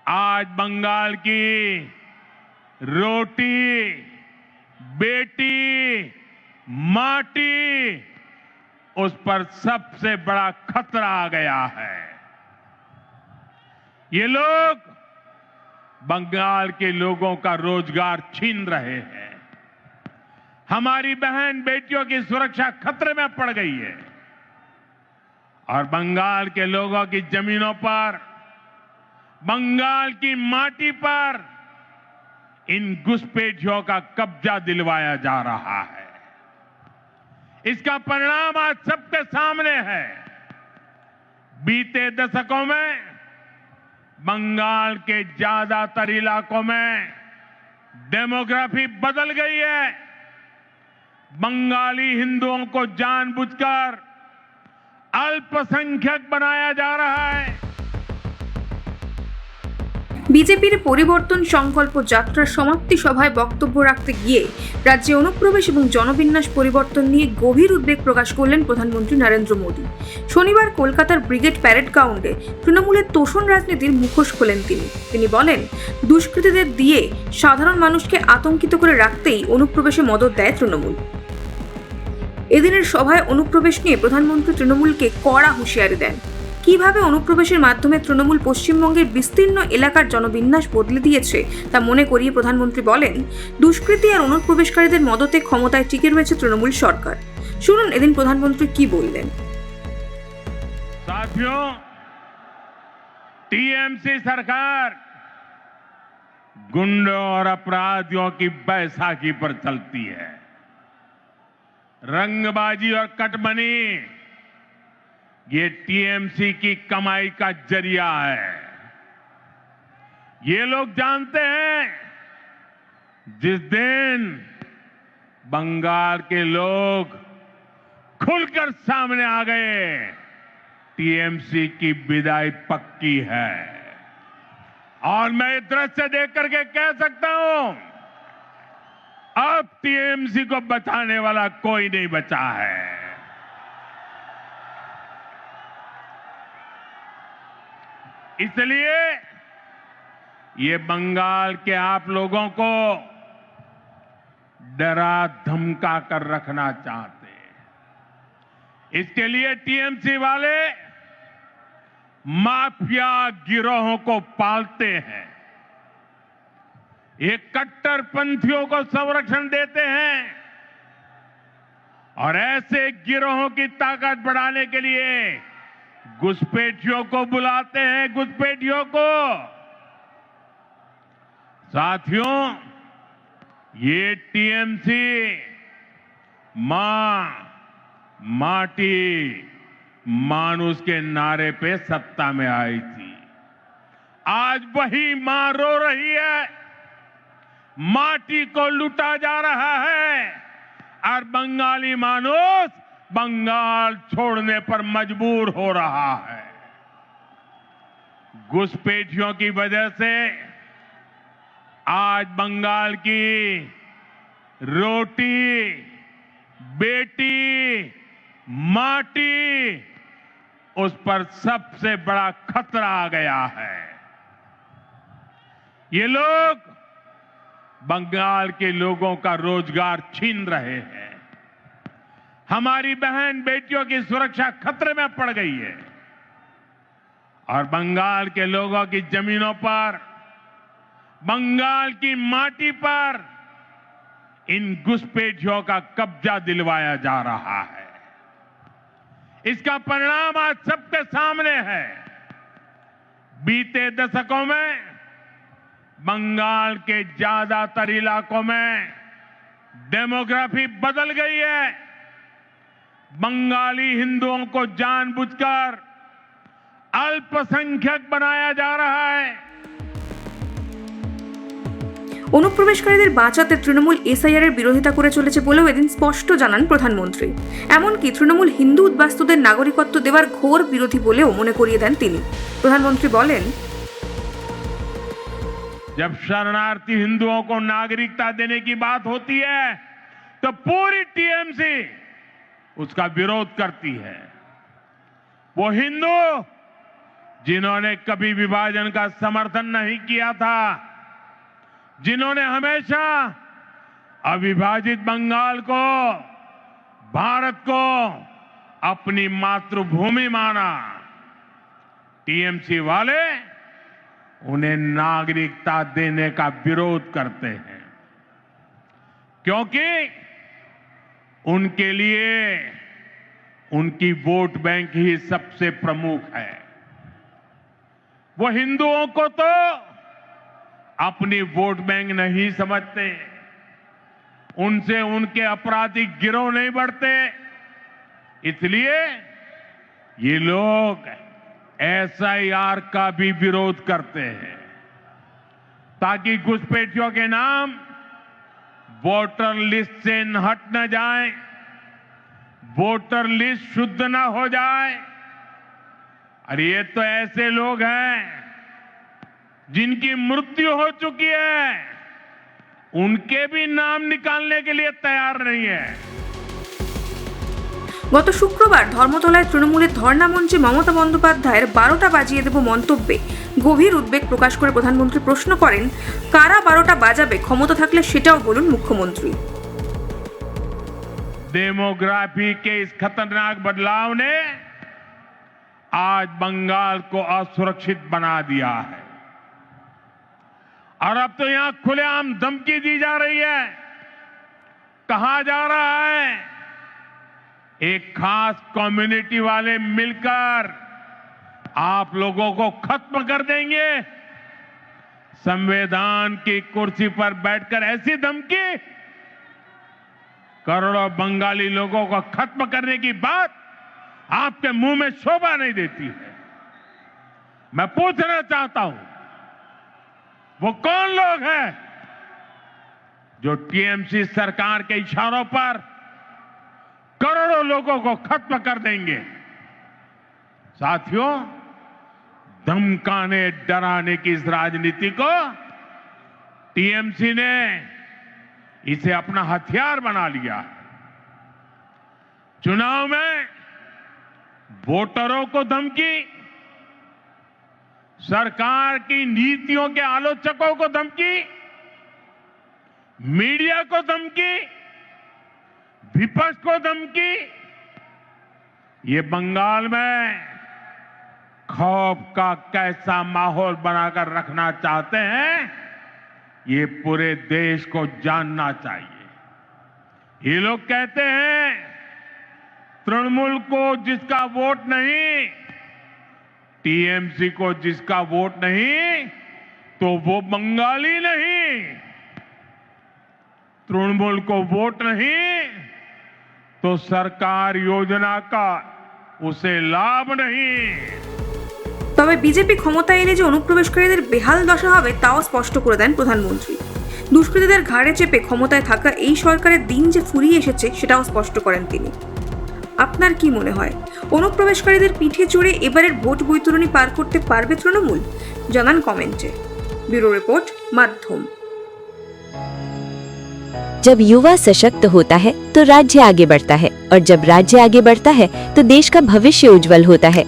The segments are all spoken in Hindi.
आज बंगाल की रोटी, बेटी, माटी, उस पर सबसे बड़ा खतरा आ गया है। ये लोग बंगाल के लोगों का रोजगार छीन रहे हैं। हमारी बहन बेटियों की सुरक्षा खतरे में पड़ गई है और बंगाल के लोगों की जमीनों पर, बंगाल की माटी पर इन घुसपैठियों का कब्जा दिलवाया जा रहा है। इसका परिणाम आज सबके सामने है। बीते दशकों में बंगाल के ज्यादातर इलाकों में डेमोग्राफी बदल गई है। बंगाली हिंदुओं को जानबूझकर अल्पसंख्यक बनाया जा रहा है। বিজেপির পরিবর্তন সংকল্প যাত্রার সমাপ্তি সভায় বক্তব্য রাখতে গিয়ে রাজ্যে অনুপ্রবেশ এবং জনবিন্যাস পরিবর্তন নিয়ে গভীর উদ্বেগ প্রকাশ করলেন প্রধানমন্ত্রী নরেন্দ্র মোদী। শনিবার কলকাতার ব্রিগেড প্যারেড গ্রাউন্ডে তৃণমূলের তোষণ রাজনীতির মুখোশ খোলেন তিনি বলেন, দুষ্কৃতীদের দিয়ে সাধারণ মানুষকে আতঙ্কিত করে রাখতেই অনুপ্রবেশে মদদ দেয় তৃণমূল। এদিনের সভায় অনুপ্রবেশ নিয়ে প্রধানমন্ত্রী তৃণমূলকে কড়া হুঁশিয়ারি দেন। কিভাবে অনুপ্রবেশের মাধ্যমে তৃণমূল পশ্চিমবঙ্গের বিস্তীর্ণ এলাকার জনবিন্যাস বদলে দিয়েছে তা মনে করিয়ে প্রধানমন্ত্রী বলেন, দুষ্কৃতী আর অনুপ্রবেশকারীদের মদতে ক্ষমতায় টিকে রয়েছে তৃণমূল সরকার। শুনুন এদিন প্রধানমন্ত্রী কি বললেন। साथियों, टीएमसी सरकार गुंडों और अपराधियों की बैसाखी पर चलती है। रंगबाजी और कटमनी ये टीएमसी की कमाई का जरिया है। ये लोग जानते हैं, जिस दिन बंगाल के लोग खुलकर सामने आ गए, टीएमसी की विदाई पक्की है। और मैं ये दृश्य देख करके कह सकता हूं, अब टीएमसी को बचाने वाला कोई नहीं बचा है। इसलिए ये बंगाल के आप लोगों को डरा धमका कर रखना चाहते हैं। इसके लिए टीएमसी वाले माफिया गिरोहों को पालते हैं। ये कट्टरपंथियों को संरक्षण देते हैं और ऐसे गिरोहों की ताकत बढ़ाने के लिए घुसपैठियों को बुलाते हैं। घुसपैठियों को, साथियों, ये टीएमसी मां, माटी, मानुष के नारे पे सत्ता में आई थी। आज वही मां रो रही है। माटी को लूटा जा रहा है और बंगाली मानुष बंगाल छोड़ने पर मजबूर हो रहा है। घुसपैठियों की वजह से आज बंगाल की रोटी, बेटी, माटी, उस पर सबसे बड़ा खतरा आ गया है। ये लोग बंगाल के लोगों का रोजगार छीन रहे हैं। हमारी बहन बेटियों की सुरक्षा खतरे में पड़ गई है और बंगाल के लोगों की जमीनों पर, बंगाल की माटी पर इन घुसपैठियों का कब्जा दिलवाया जा रहा है। इसका परिणाम आज सबके सामने है। बीते दशकों में बंगाल के ज्यादातर इलाकों में डेमोग्राफी बदल गई है। बंगाली हिंदुओं को जानबूझकर अल्पसंख्यक बनाया जा रहा है। অনুপ্রবেশকারীদের বাঁচাতে তৃণমূল এসআইআর এর বিরোধিতা করে চলেছে বলেও এদিন স্পষ্ট জানান প্রধানমন্ত্রী। এমনকি তৃণমূল হিন্দু উদ্বাস্তুদের নাগরিকত্ব দেওয়ার ঘোর বিরোধী বলেও মনে করিয়ে দেন তিনি। প্রধানমন্ত্রী বলেন, जब शरणार्थी हिंदुओं को नागरिकता देने की बात होती है तो पूरी टीएमसी उसका विरोध करती है। वो हिंदू जिन्होंने कभी विभाजन का समर्थन नहीं किया था, जिन्होंने हमेशा अविभाजित बंगाल को, भारत को अपनी मातृभूमि माना, टीएमसी वाले उन्हें नागरिकता देने का विरोध करते हैं, क्योंकि उनके लिए उनकी वोट बैंक ही सबसे प्रमुख है। वो हिंदुओं को तो अपनी वोट बैंक नहीं समझते, उनसे उनके आपराधिक गिरोह नहीं बढ़ते, इसलिए ये लोग एसआईआर का भी विरोध करते हैं, ताकि घुसपैठियों के नाम वोटर लिस्ट से हट न जाए, वोटर लिस्ट शुद्ध न हो जाए। और ये तो ऐसे लोग हैं जिनकी मृत्यु हो चुकी है, उनके भी नाम निकालने के लिए तैयार नहीं है। গত শুক্রবার ধর্মতলায় তৃণমূলের ধর্ণা মঞ্চে মমতা বন্দ্যোপাধ্যায়ের 12টা বাজিয়ে দেব মন্তব্যে গভীর উদ্বেগ প্রকাশ করে প্রধানমন্ত্রী প্রশ্ন করেন, কারা 12টা বাজাবে, ক্ষমতা থাকলে সেটাও বলুন মুখ্যমন্ত্রী। डेमोग्राफी के इस खतरनाक बदलाव ने आज बंगाल को असुरक्षित बना दिया है और अब तो यहां खुलेआम धमकी दी जा रही है। कहा जा रहा है एक खास कम्युनिटी वाले मिलकर आप लोगों को खत्म कर देंगे। संविधान की कुर्सी पर बैठकर ऐसी धमकी, करोड़ों बंगाली लोगों को खत्म करने की बात आपके मुंह में शोभा नहीं देती है। मैं पूछना चाहता हूं, वो कौन लोग हैं जो टीएमसी सरकार के इशारों पर करोड़ों लोगों को खत्म कर देंगे? साथियों, धमकाने डराने की इस राजनीति को टीएमसी ने इसे अपना हथियार बना लिया। चुनाव में वोटरों को धमकी, सरकार की नीतियों के आलोचकों को धमकी, मीडिया को धमकी, विपक्ष को धमकी। ये बंगाल में खौफ का कैसा माहौल बनाकर रखना चाहते हैं, ये पूरे देश को जानना चाहिए। ये लोग कहते हैं तृणमूल को जिसका वोट नहीं, टीएमसी को जिसका वोट नहीं, तो वो बंगाली नहीं। तृणमूल को वोट नहीं तो सरकार योजना का उसे लाभ नहीं। তবে বিজেপি ক্ষমতায় এলে যে অনুপ্রবেশকারীদের বেহাল দশা হবে তাও স্পষ্ট করে দেন প্রধানমন্ত্রী। দুষ্কৃতীদের ঘাড়ে চেপে ক্ষমতায় থাকা এই সরকারের দিন যে ফুরিয়ে এসেছে সেটাও স্পষ্ট করেন তিনি। আপনার কি মনে হয়, অনুপ্রবেশকারীদের পিঠে চড়ে এবারের ভোট বৈতরণী পার করতে পারবে তৃণমূল? জানান কমেন্টে। ব্যুরো রিপোর্ট, মাধ্যম। जब युवा सशक्त होता है तो राज्य आगे बढ़ता है, और जब राज्य आगे बढ़ता है तो देश का भविष्य उज्जवल होता है।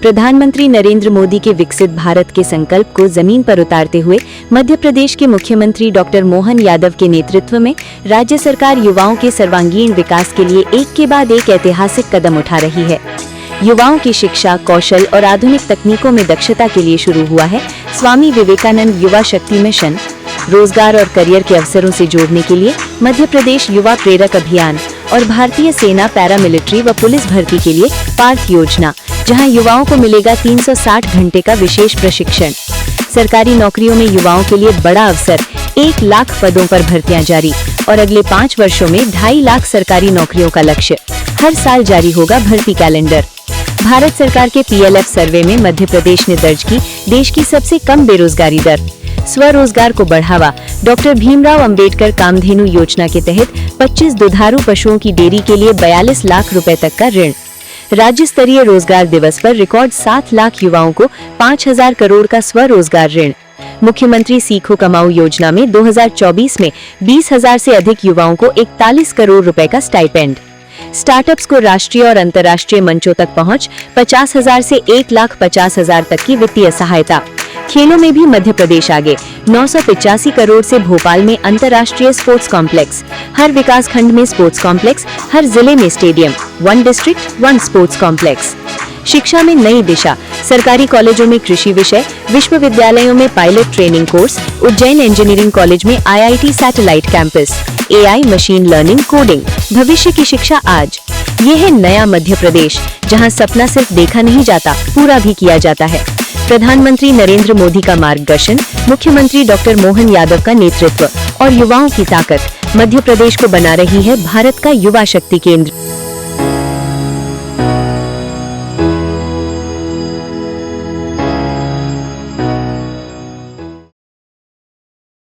प्रधानमंत्री नरेंद्र मोदी के विकसित भारत के संकल्प को जमीन पर उतारते हुए मध्य प्रदेश के मुख्यमंत्री डॉक्टर मोहन यादव के नेतृत्व में राज्य सरकार युवाओं के सर्वांगीण विकास के लिए एक के बाद एक ऐतिहासिक कदम उठा रही है। युवाओं की शिक्षा, कौशल और आधुनिक तकनीकों में दक्षता के लिए शुरू हुआ है स्वामी विवेकानंद युवा शक्ति मिशन। रोजगार और करियर के अवसरों से जोड़ने के लिए मध्य प्रदेश युवा प्रेरक अभियान और भारतीय सेना, पैरामिलिट्री व पुलिस भर्ती के लिए पार्थ योजना, जहां युवाओं को मिलेगा 360 घंटे का विशेष प्रशिक्षण। सरकारी नौकरियों में युवाओं के लिए बड़ा अवसर, 1 लाख पदों पर भर्तियां जारी और अगले 5 वर्षों में 2.5 लाख सरकारी नौकरियों का लक्ष्य। हर साल जारी होगा भर्ती कैलेंडर। भारत सरकार के PLF सर्वे में मध्य प्रदेश ने दर्ज की देश की सबसे कम बेरोजगारी दर। स्वरोजगार को बढ़ावा, डॉक्टर भीमराव अंबेडकर कामधेनु योजना के तहत 25 दुधारू पशुओं की डेयरी के लिए 42 लाख रुपए तक का ऋण। राज्य स्तरीय रोजगार दिवस पर रिकॉर्ड 7 लाख युवाओं को 5,000 करोड़ का स्वरोजगार ऋण। मुख्यमंत्री सीखो कमाओ योजना में 2024 में 20,000 से अधिक युवाओं को 41 करोड़ रुपए का स्टाइपेंड। स्टार्टअप्स को राष्ट्रीय और अंतर्राष्ट्रीय मंचों तक पहुंच, 50,000 से 1,50,000 तक की वित्तीय सहायता। खेलों में भी मध्य प्रदेश आगे, 985 करोड़ से भोपाल में अंतर्राष्ट्रीय स्पोर्ट्स कॉम्प्लेक्स, हर विकास खंड में स्पोर्ट्स कॉम्प्लेक्स, हर जिले में स्टेडियम, 1 डिस्ट्रिक्ट 1 स्पोर्ट्स कॉम्प्लेक्स। शिक्षा में नई दिशा, सरकारी कॉलेजों में कृषि विषय, विश्वविद्यालयों में pilot training course, Ujjain engineering college में IIT satellite campus, AI machine learning coding. भविष्य की शिक्षा आज। ये है नया मध्य प्रदेश, जहां सपना सिर्फ देखा नहीं जाता, पूरा भी किया जाता है। प्रधानमंत्री नरेंद्र मोदी का मार्गदर्शन, मुख्यमंत्री डॉक्टर मोहन यादव का नेतृत्व और युवाओं की ताकत मध्य प्रदेश को बना रही है भारत का युवा शक्ति केंद्र।